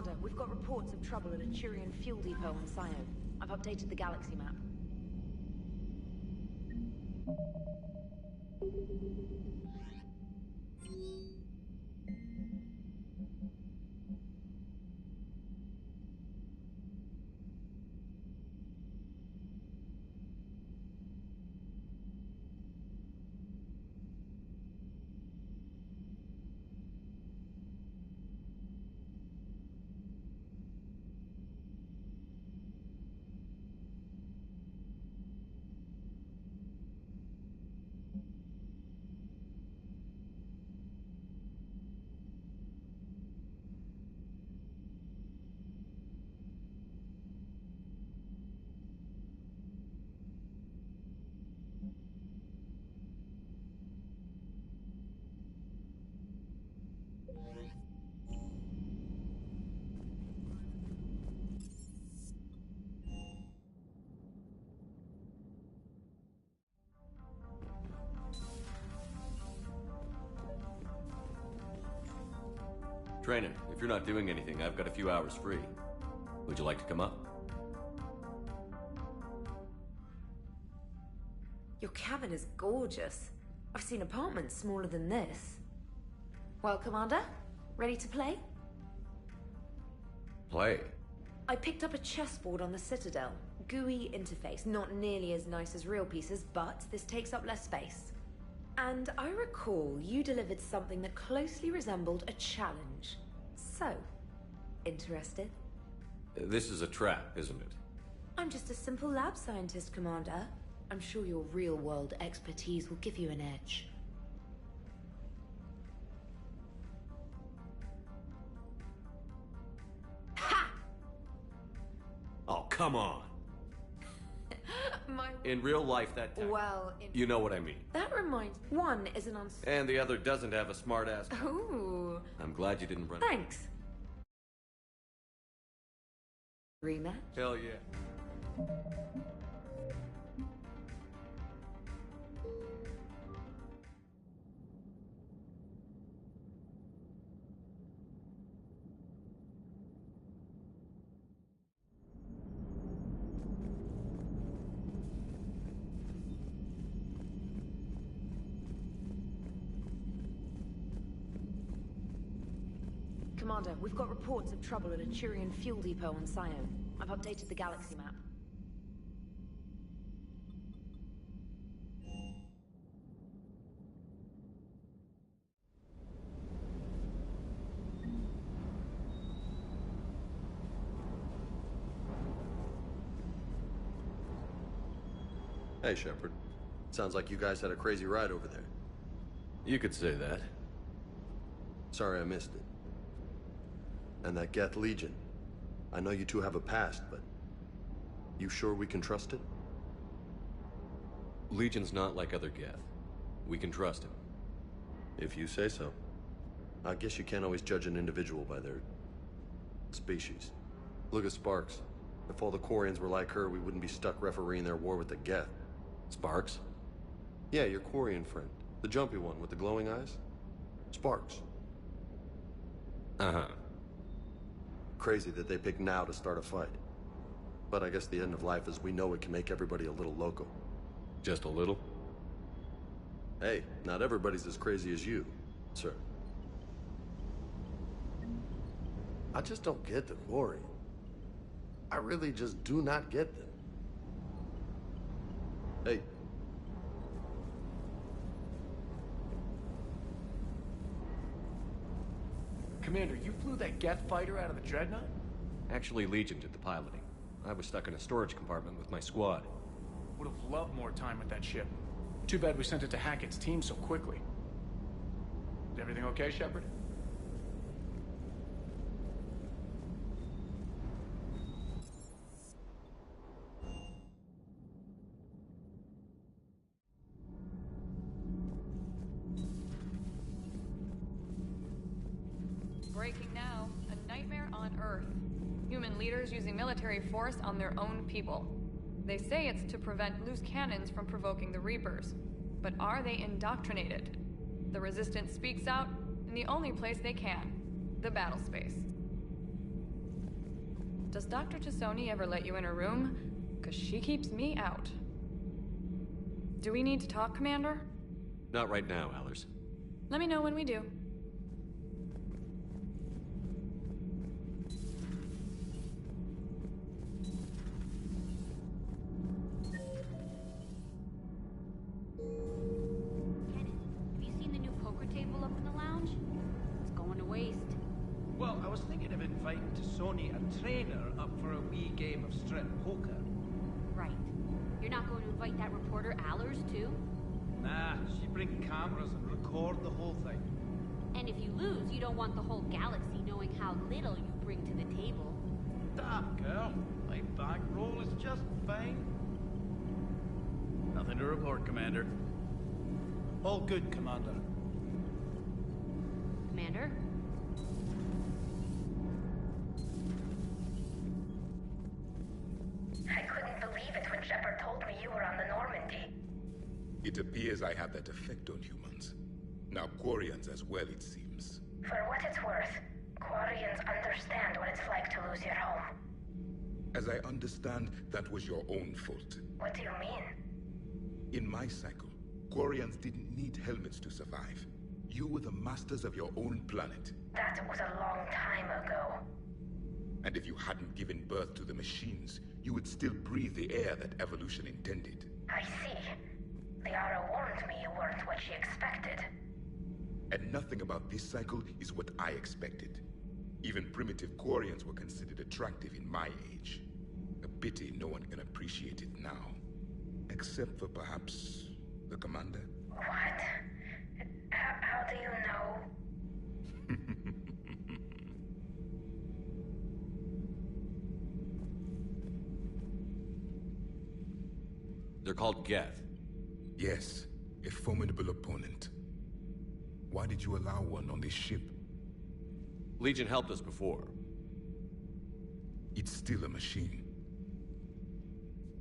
Commander, we've got reports of trouble at a Turian fuel depot on Scion. I've updated the galaxy map. Trainer, if you're not doing anything, I've got a few hours free. Would you like to come up? Your cabin is gorgeous. I've seen apartments smaller than this. Well, Commander, ready to play? Play? I picked up a chessboard on the Citadel. GUI interface, not nearly as nice as real pieces, but this takes up less space. And I recall you delivered something that closely resembled a challenge. So, interested? This is a trap, isn't it? I'm just a simple lab scientist, Commander. I'm sure your real-world expertise will give you an edge. Ha! Oh, come on! In real life, that time. Well, you know what I mean. That reminds... One is an And the other doesn't have a smart-ass... Ooh. I'm glad you didn't run... Thanks. Rematch? Hell yeah. Commander, we've got reports of trouble at a Turian fuel depot on Scion. I've updated the galaxy map. Hey, Shepard. Sounds like you guys had a crazy ride over there. You could say that. Sorry I missed it. And that Geth Legion. I know you two have a past, but... you sure we can trust it? Legion's not like other Geth. We can trust him. If you say so. I guess you can't always judge an individual by their... species. Look at Sparks. If all the Quarians were like her, we wouldn't be stuck refereeing their war with the Geth. Sparks? Yeah, your Quarian friend. The jumpy one with the glowing eyes. Sparks. Uh-huh. Crazy that they pick now to start a fight. But I guess the end of life as we know it can make everybody a little loco. Just a little? Hey, not everybody's as crazy as you, sir. I just don't get the Quarian. I really just do not get them. Hey. Commander, you flew that Geth fighter out of the Dreadnought? Actually, Legion did the piloting. I was stuck in a storage compartment with my squad. Would have loved more time with that ship. Too bad we sent it to Hackett's team so quickly. Is everything okay, Shepard? Breaking now, a nightmare on Earth. Human leaders using military force on their own people. They say it's to prevent loose cannons from provoking the Reapers. But are they indoctrinated? The Resistance speaks out in the only place they can, the battle space. does Dr. Tassoni ever let you in her room? Because she keeps me out. Do we need to talk, Commander? Not right now, Allers. Let me know when we do. Kenneth, have you seen the new poker table up in the lounge? It's going to waste. Well, I was thinking of inviting Tassoni a trainer up for a wee game of strip poker. Right. You're not going to invite that reporter Allers, too? Nah, she bring cameras and record the whole thing. And if you lose, you don't want the whole galaxy knowing how little you bring to the table. Damn, girl. My bankroll is just fine. Nothing to report, Commander. All good, Commander. Commander? I couldn't believe it when Shepard told me you were on the Normandy. It appears I have that effect on humans. Now Quarians as well, it seems. For what it's worth, Quarians understand what it's like to lose your home. As I understand, that was your own fault. What do you mean? In my cycle, Quarians didn't need helmets to survive. You were the masters of your own planet. That was a long time ago. And if you hadn't given birth to the machines, you would still breathe the air that evolution intended. I see. Liara warned me you weren't what she expected. And nothing about this cycle is what I expected. Even primitive Quarians were considered attractive in my age. A pity no one can appreciate it now. Except for perhaps the commander. What? How do you know? They're called Geth. Yes, a formidable opponent. Why did you allow one on this ship? Legion helped us before. It's still a machine.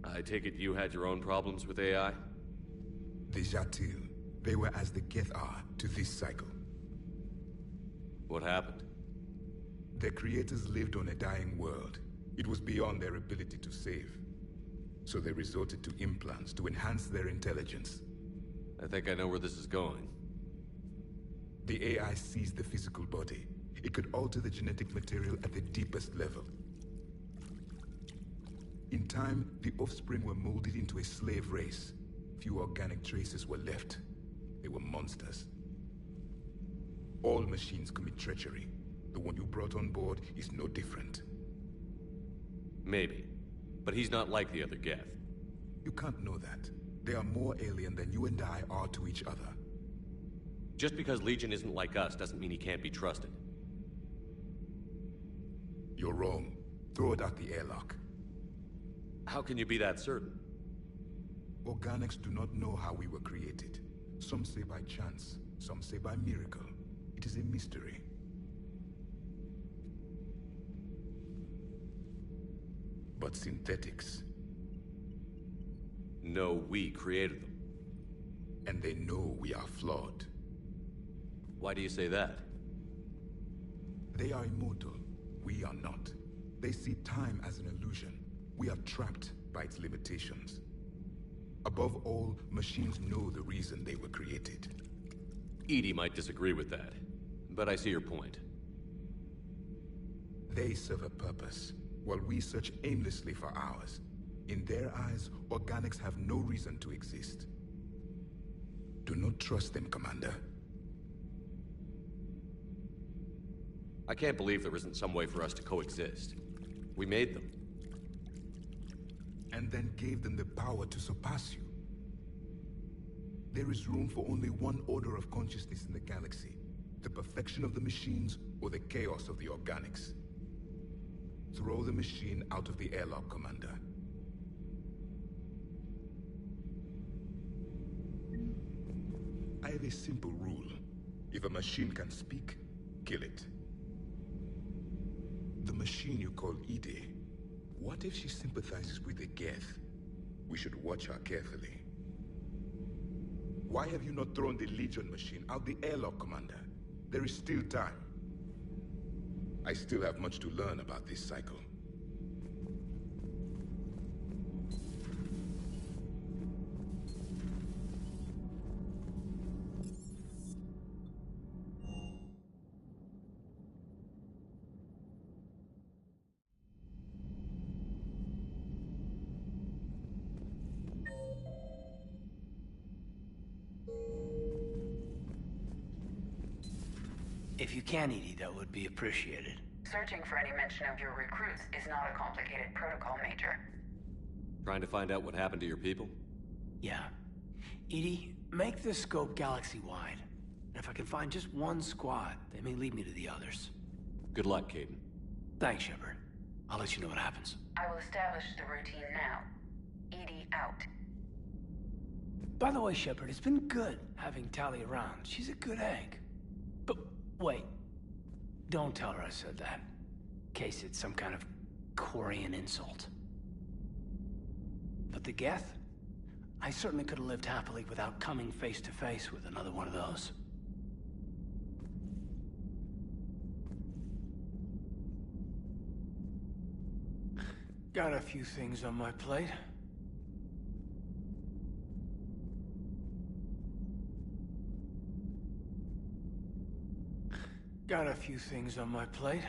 I take it you had your own problems with AI? The Jatil, they were as the Geth are to this cycle. What happened? Their creators lived on a dying world. It was beyond their ability to save. So they resorted to implants to enhance their intelligence. I think I know where this is going. The AI seized the physical body. It could alter the genetic material at the deepest level. In time, the offspring were molded into a slave race. Few organic traces were left. They were monsters. All machines commit treachery. The one you brought on board is no different. Maybe. But he's not like the other Geth. You can't know that. They are more alien than you and I are to each other. Just because Legion isn't like us doesn't mean he can't be trusted. You're wrong. Throw it out the airlock. How can you be that certain? Organics do not know how we were created. Some say by chance, some say by miracle. It is a mystery. But synthetics... No, we created them. And they know we are flawed. Why do you say that? They are immortal. We are not. They see time as an illusion. We are trapped by its limitations. Above all, machines know the reason they were created. EDI might disagree with that, but I see your point. They serve a purpose, while we search aimlessly for ours. In their eyes, organics have no reason to exist. Do not trust them, Commander. I can't believe there isn't some way for us to coexist. We made them. And then gave them the power to surpass you. There is room for only one order of consciousness in the galaxy. The perfection of the machines or the chaos of the organics. Throw the machine out of the airlock, Commander. I have a simple rule. If a machine can speak, kill it. The machine you call EDI, what if she sympathizes with the Geth? We should watch her carefully. Why have you not thrown the Legion machine out the airlock, Commander? There is still time. I still have much to learn about this cycle. you can, Edie, that would be appreciated. Searching for any mention of your recruits is not a complicated protocol, Major. Trying to find out what happened to your people? Yeah. Edie, make the scope galaxy-wide. And if I can find just one squad, they may lead me to the others. Good luck, Caden. Thanks, Shepard. I'll let you know what happens. I will establish the routine now. Edie out. By the way, Shepard, it's been good having Tali around. She's a good egg. But wait. Don't tell her I said that. In case it's some kind of Quarian insult. But the Geth? I certainly could have lived happily without coming face to face with another one of those. Got a few things on my plate. Got a few things on my plate.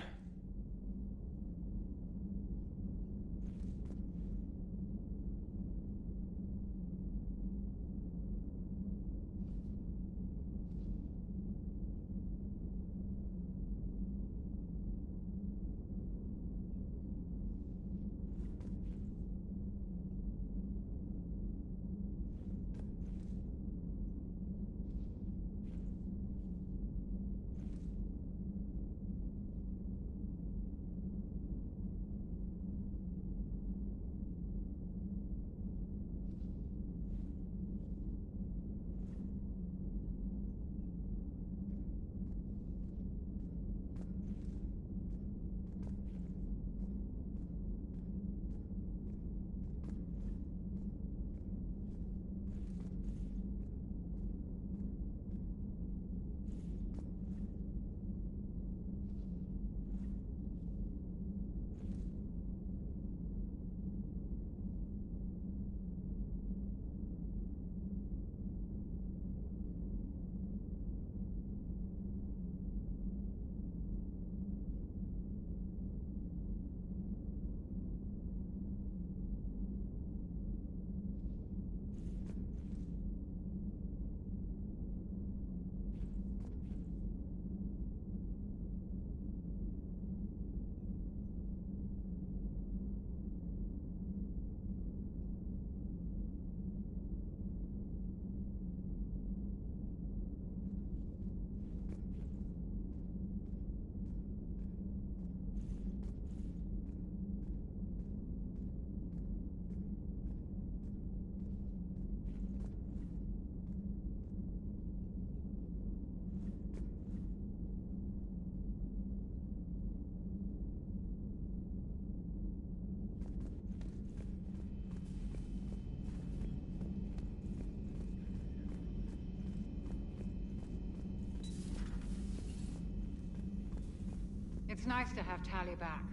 It's nice to have Tali back.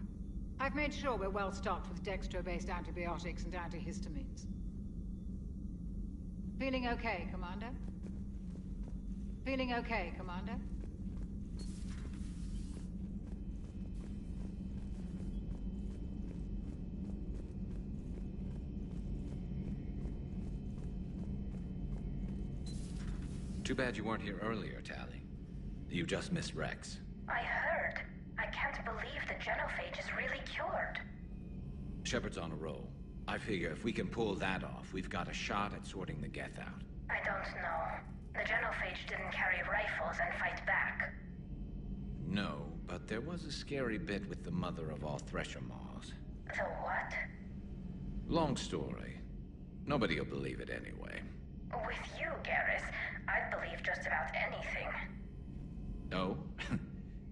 I've made sure we're well stocked with dextro-based antibiotics and antihistamines. Feeling okay, Commander? Feeling okay, Commander? Too bad you weren't here earlier, Tali. You just missed Rex. I heard. I can't believe the genophage is really cured. Shepard's on a roll. I figure if we can pull that off, we've got a shot at sorting the Geth out. I don't know. The genophage didn't carry rifles and fight back. No, but there was a scary bit with the mother of all Thresher Maws. The what? Long story. Nobody'll believe it anyway. With you, Garrus, I'd believe just about anything. No?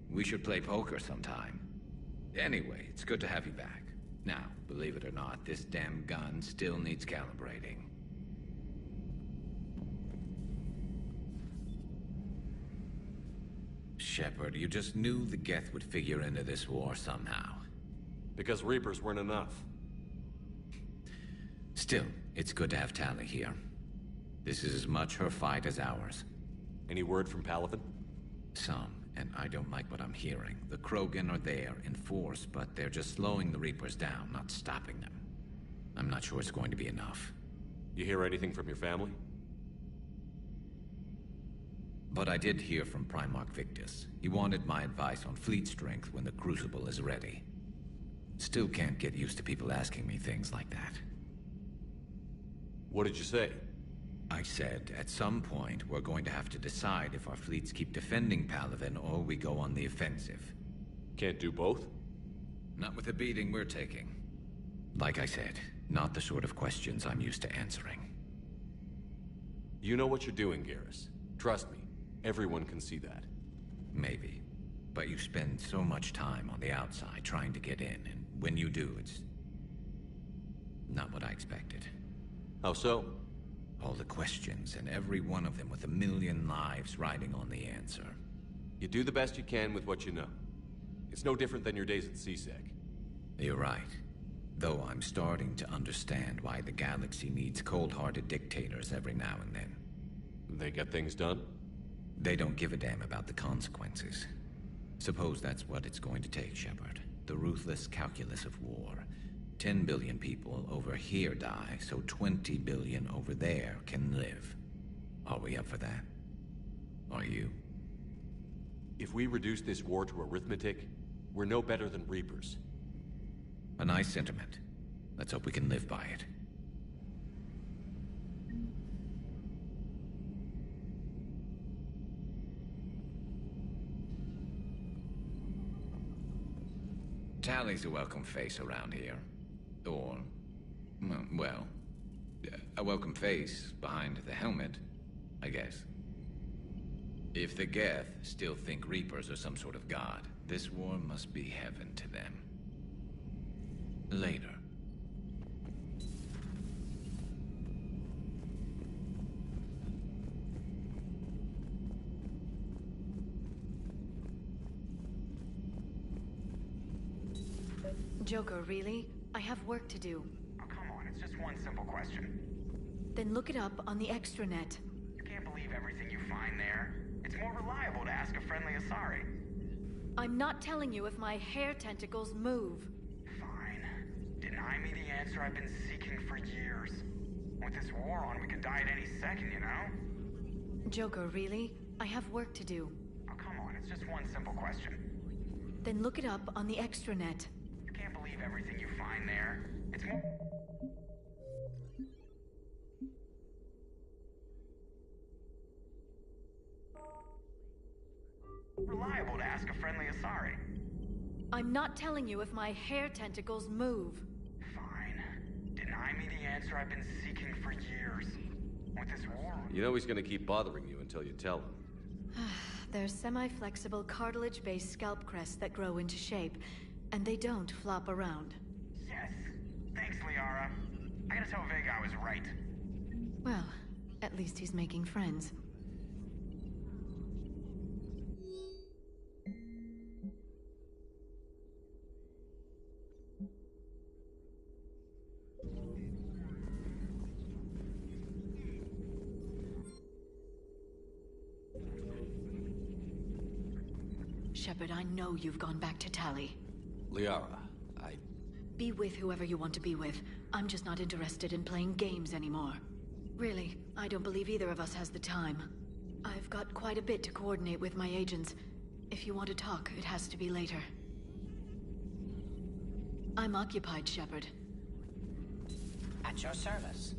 We should play poker sometime. Anyway, it's good to have you back. Now, believe it or not, this damn gun still needs calibrating. Shepard, you just knew the Geth would figure into this war somehow. Because Reapers weren't enough. Still, it's good to have Tali here. This is as much her fight as ours. Any word from Palaven? Some, and I don't like what I'm hearing. The Krogan are there in force, but they're just slowing the Reapers down, not stopping them. I'm not sure it's going to be enough. You hear anything from your family? But I did hear from Primarch Victus. He wanted my advice on fleet strength when the Crucible is ready. Still can't get used to people asking me things like that. What did you say? I said, at some point, we're going to have to decide if our fleets keep defending Palaven or we go on the offensive. Can't do both? Not with the beating we're taking. Like I said, not the sort of questions I'm used to answering. You know what you're doing, Garrus. Trust me, everyone can see that. Maybe. But you spend so much time on the outside trying to get in, and when you do, it's not what I expected. How so? All the questions, and every one of them with a million lives riding on the answer. You do the best you can with what you know. It's no different than your days at CSEC. You're right. Though I'm starting to understand why the galaxy needs cold-hearted dictators every now and then. They get things done? They don't give a damn about the consequences. Suppose that's what it's going to take, Shepard. The ruthless calculus of war. 10 billion people over here die, so 20 billion over there can live. Are we up for that? Are you? If we reduce this war to arithmetic, we're no better than Reapers. A nice sentiment. Let's hope we can live by it. Tally's a welcome face around here. Or, well, a welcome face behind the helmet, I guess. If the Geth still think Reapers are some sort of god, this war must be heaven to them. Later. Joker, really? I have work to do. Oh, come on, it's just one simple question. Then look it up on the extranet. You can't believe everything you find there. It's more reliable to ask a friendly Asari. I'm not telling you if my hair tentacles move. Fine. Deny me the answer I've been seeking for years. With this war on, we could die at any second, you know? Joker, really? I have work to do. Oh, come on, it's just one simple question. Then look it up on the extranet. You can't believe everything you find there. It's more... reliable to ask a friendly Asari. I'm not telling you if my hair tentacles move. Fine. Deny me the answer I've been seeking for years. With this war on... You know he's gonna keep bothering you until you tell him. They're semi-flexible cartilage-based scalp crests that grow into shape, and they don't flop around. Yes. Thanks, Liara. I gotta tell Vega I was right. Well, at least he's making friends. Shepard, I know you've gone back to Tally. Liara, Be with whoever you want to be with. I'm just not interested in playing games anymore. Really, I don't believe either of us has the time. I've got quite a bit to coordinate with my agents. If you want to talk, it has to be later. I'm occupied, Shepard. At your service.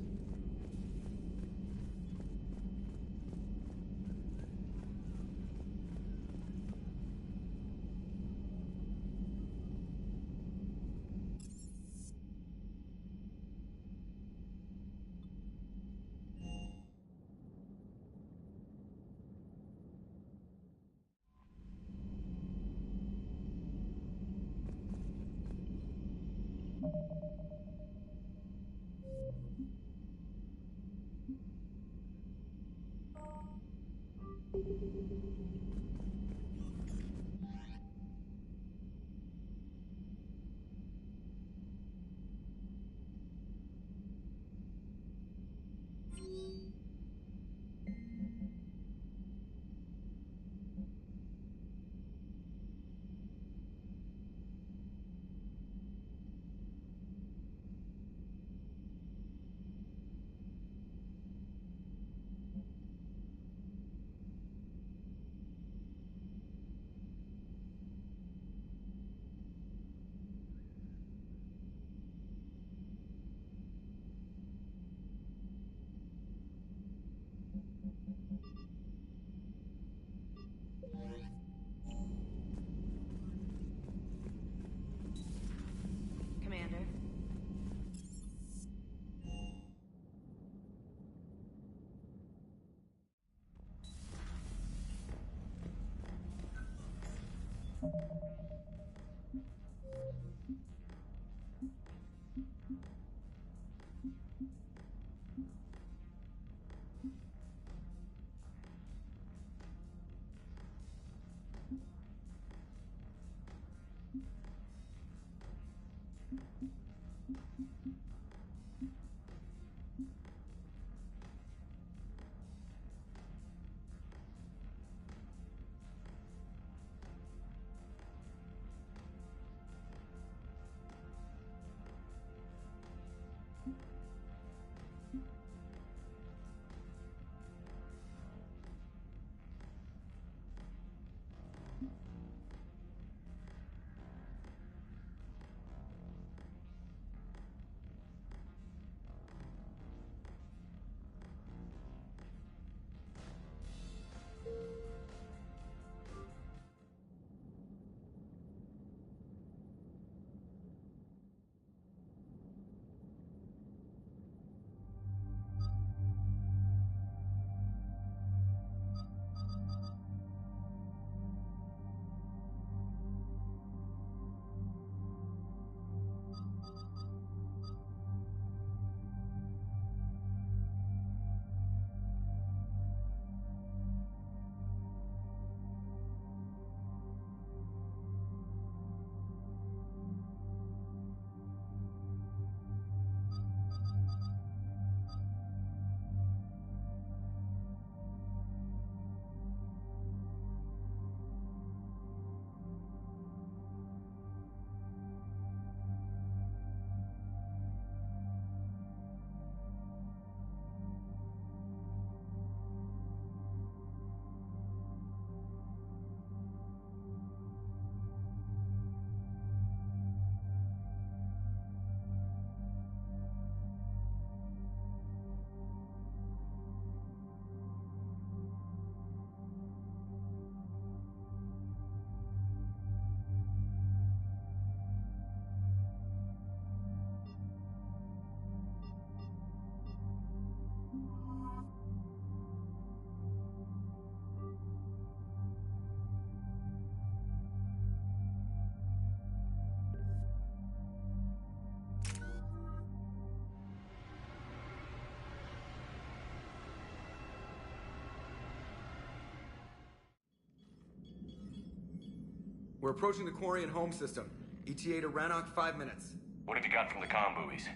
We're approaching the Quarian home system. ETA to Rannoch, 5 minutes. What have you got from the comm buoys?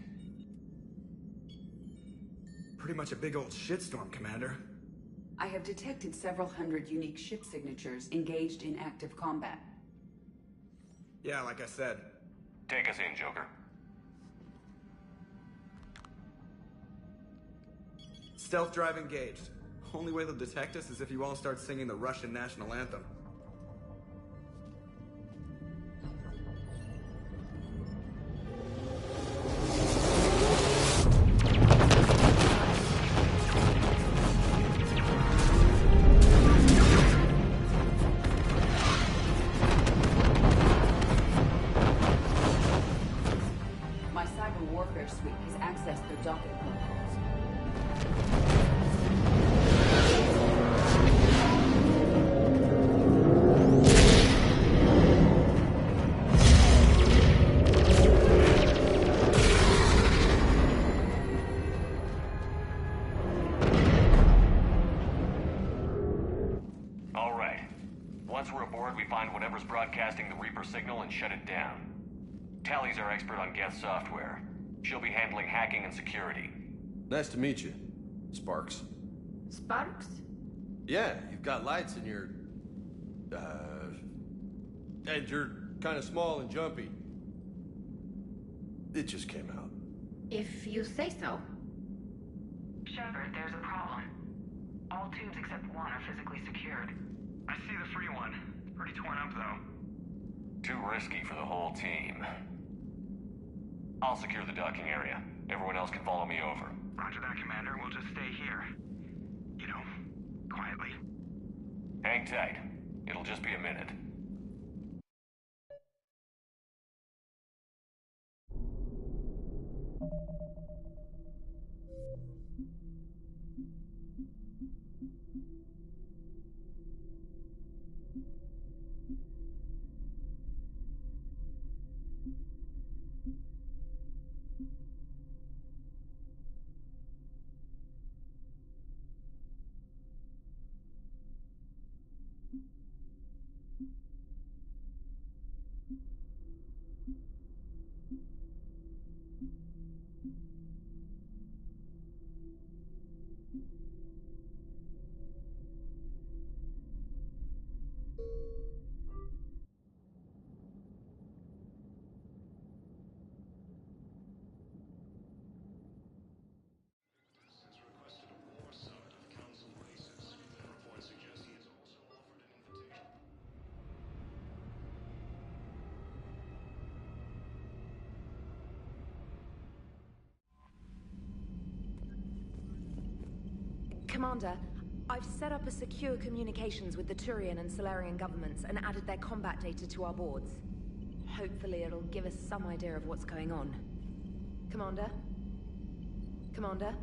Pretty much a big old shitstorm, Commander. I have detected several hundred unique ship signatures engaged in active combat. Yeah, like I said. Take us in, Joker. Stealth drive engaged. Only way they'll detect us is if you all start singing the Russian national anthem. Broadcasting the Reaper signal and shut it down. Tally's our expert on Geth software. She'll be handling hacking and security. Nice to meet you, Sparks. Sparks? Yeah, you've got lights in your... and you're kind of small and jumpy. It just came out. If you say so. Shepard, there's a problem. All tubes except one are physically secured. I see the free one. Pretty torn up, though. Too risky for the whole team. I'll secure the docking area. Everyone else can follow me over. Roger that, Commander. We'll just stay here. You know, quietly. Hang tight. It'll just be a minute. You Commander, I've set up a secure communications with the Turian and Solarian governments and added their combat data to our boards. Hopefully it'll give us some idea of what's going on. Commander? Commander?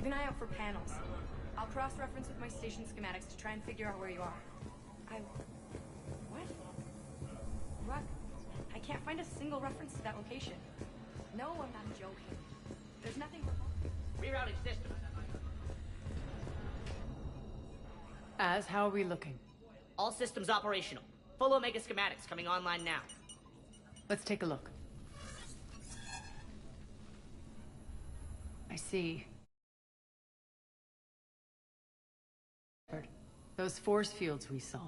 Keep an eye out for panels. I'll cross-reference with my station schematics to try and figure out where you are. What? Ruck, I can't find a single reference to that location. No, I'm not joking. There's nothing Rerouting system. How are we looking? All systems operational. Full Omega schematics coming online now. Let's take a look. I see. Those force fields we saw.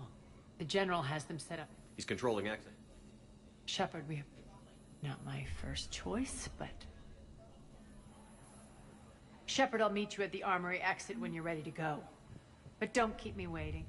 The General has them set up. He's controlling access. Shepard, we have... Not my first choice, but... Shepard, I'll meet you at the armory exit when you're ready to go. But don't keep me waiting.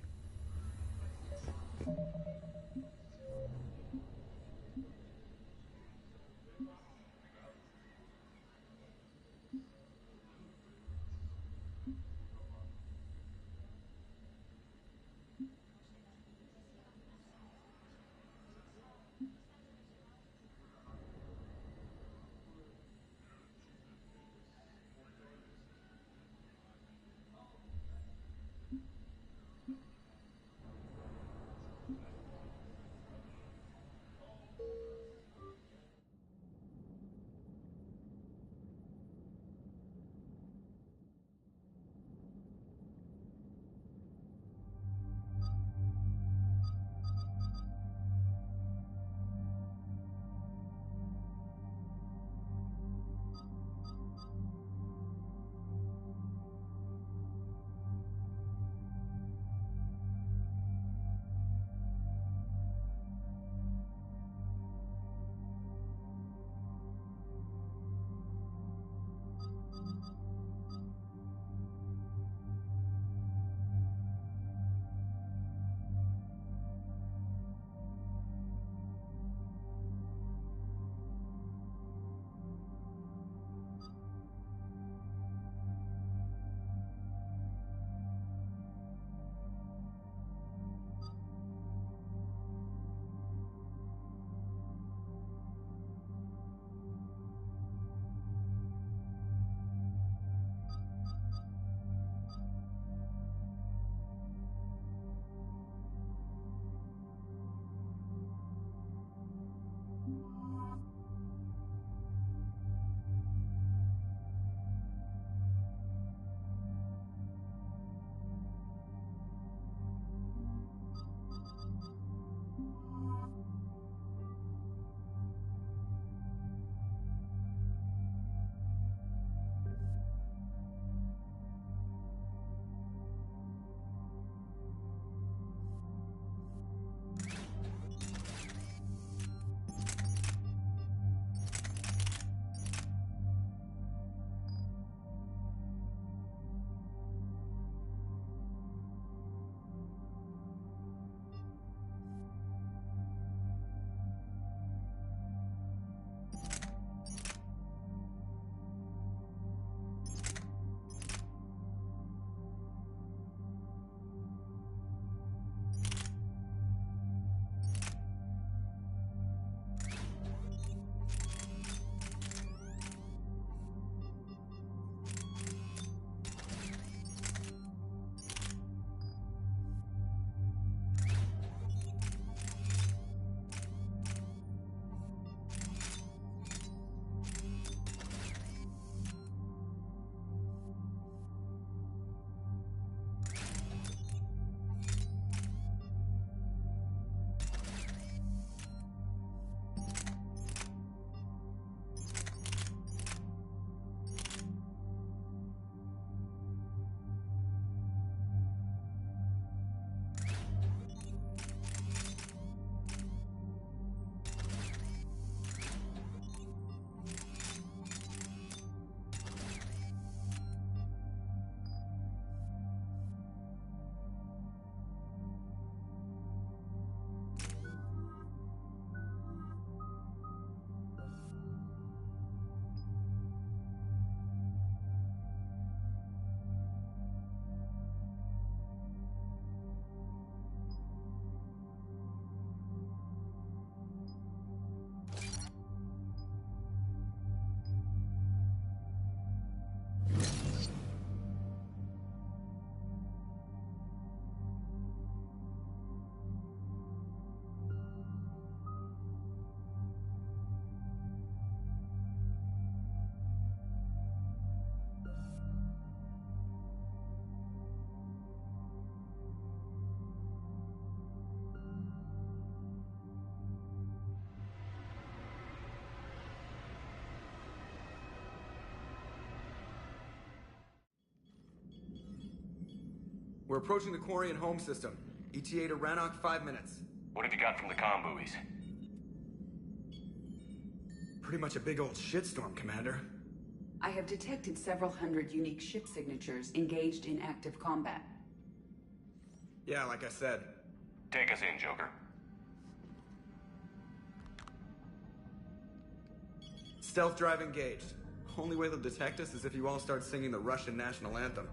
We're approaching the Quarian home system. ETA to Rannoch, 5 minutes. What have you got from the comm buoys? Pretty much a big old shitstorm, Commander. I have detected several hundred unique ship signatures engaged in active combat. Yeah, like I said. Take us in, Joker. Stealth drive engaged. Only way they'll detect us is if you all start singing the Russian national anthem.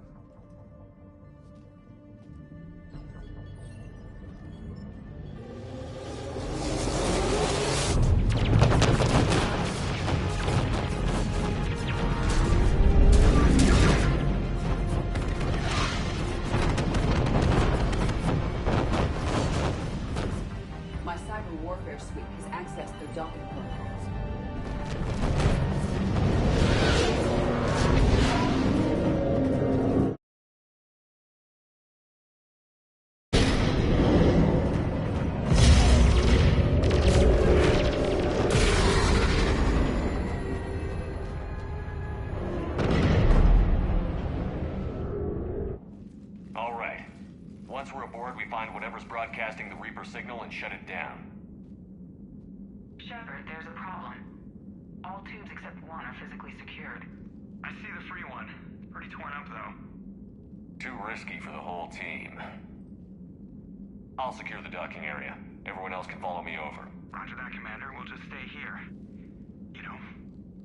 My cyber warfare suite has accessed their docking protocols. All right. Once we're aboard, we find whatever's broadcasting the Reaper signal and shut it down. Shepard, there's a problem. All tubes except one are physically secured. I see the free one. It's pretty torn up, though. Too risky for the whole team. I'll secure the docking area. Everyone else can follow me over. Roger that, Commander. We'll just stay here. You know,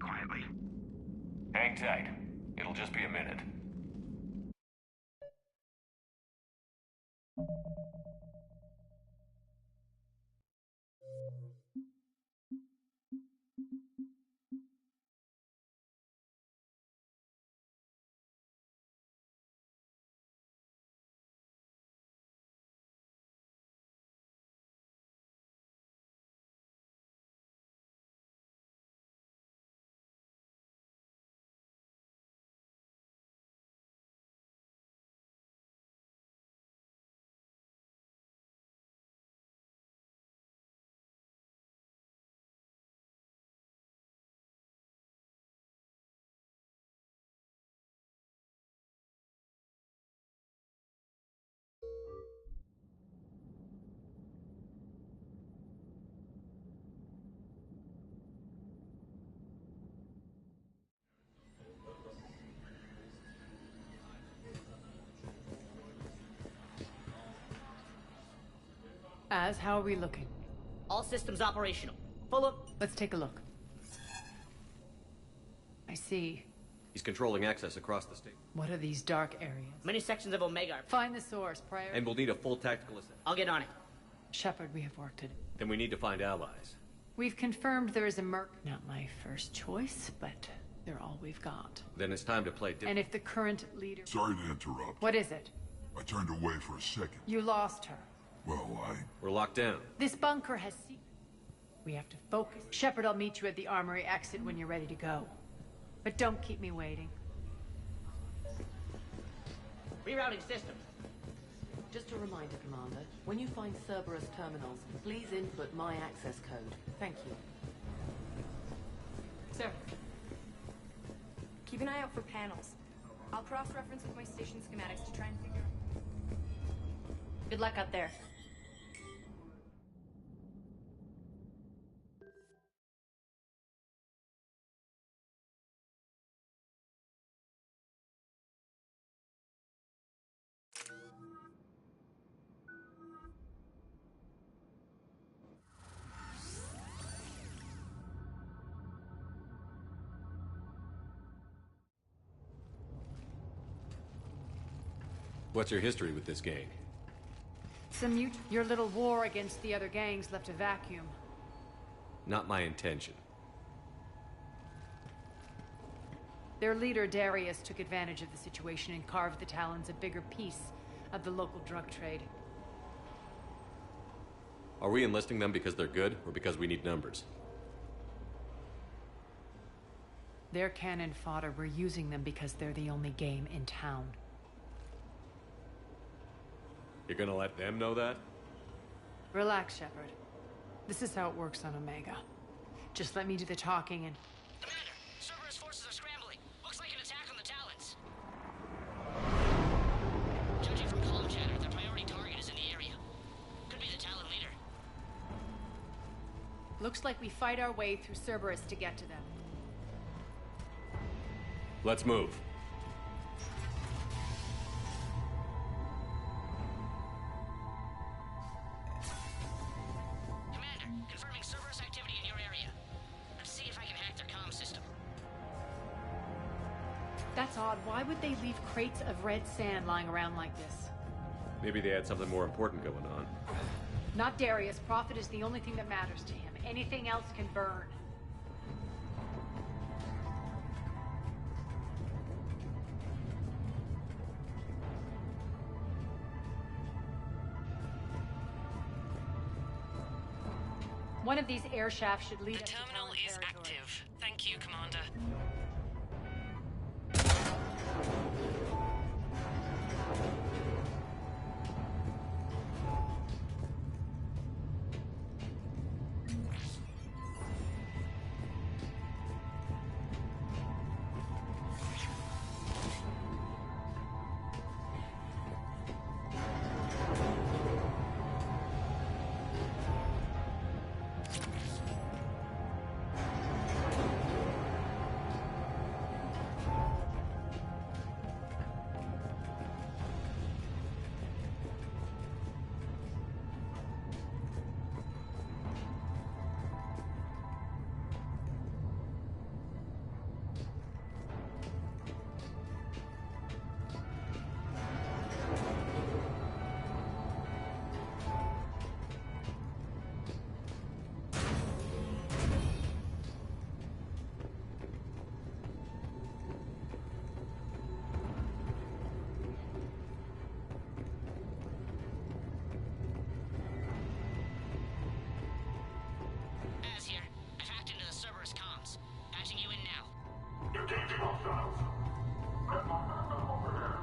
quietly. Hang tight. It'll just be a minute. How are we looking? All systems operational. Full of... Let's take a look. I see. He's controlling access across the state. What are these dark areas? Many sections of Omega are... Find the source, prior... And we'll need a full tactical assessment. I'll get on it. Shepard, we have work to do. Then we need to find allies. We've confirmed there is a merc... Not my first choice, but they're all we've got. Then it's time to play And if the current leader... Sorry to interrupt. What is it? I turned away for a second. You lost her. Well, We're locked down. This bunker has... We have to focus. Shepard, I'll meet you at the armory exit when you're ready to go. But don't keep me waiting. Rerouting systems. Just a reminder, Commander. When you find Cerberus terminals, please input my access code. Thank you. Sir. Keep an eye out for panels. I'll cross-reference with my station schematics to try and figure out... Good luck out there. What's your history with this gang? Your little war against the other gangs left a vacuum. Not my intention. Their leader, Darius, took advantage of the situation and carved the Talons a bigger piece of the local drug trade. Are we enlisting them because they're good, or because we need numbers? They're cannon fodder. We're using them because they're the only game in town. You're gonna let them know that? Relax, Shepard. This is how it works on Omega. Just let me do the talking and... Commander, Cerberus forces are scrambling. Looks like an attack on the Talons. Judging from column Looks like we fight our way through Cerberus to get to them. Let's move. Commander, confirming Cerberus activity in your area. Let's see if I can hack their comm system. That's odd. Why would they leave crates of red sand lying around like this? Maybe they had something more important going on. Not Darius. Profit is the only thing that matters to him. Anything else can burn. One of these air shafts should lead us to terminal is territory. active. Thank you, Commander. Az here. I've hacked into the Cerberus comms. Patching you in now. Detecting hostiles. Get my man over there.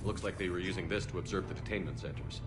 Looks like they were using this to observe the detainment centers.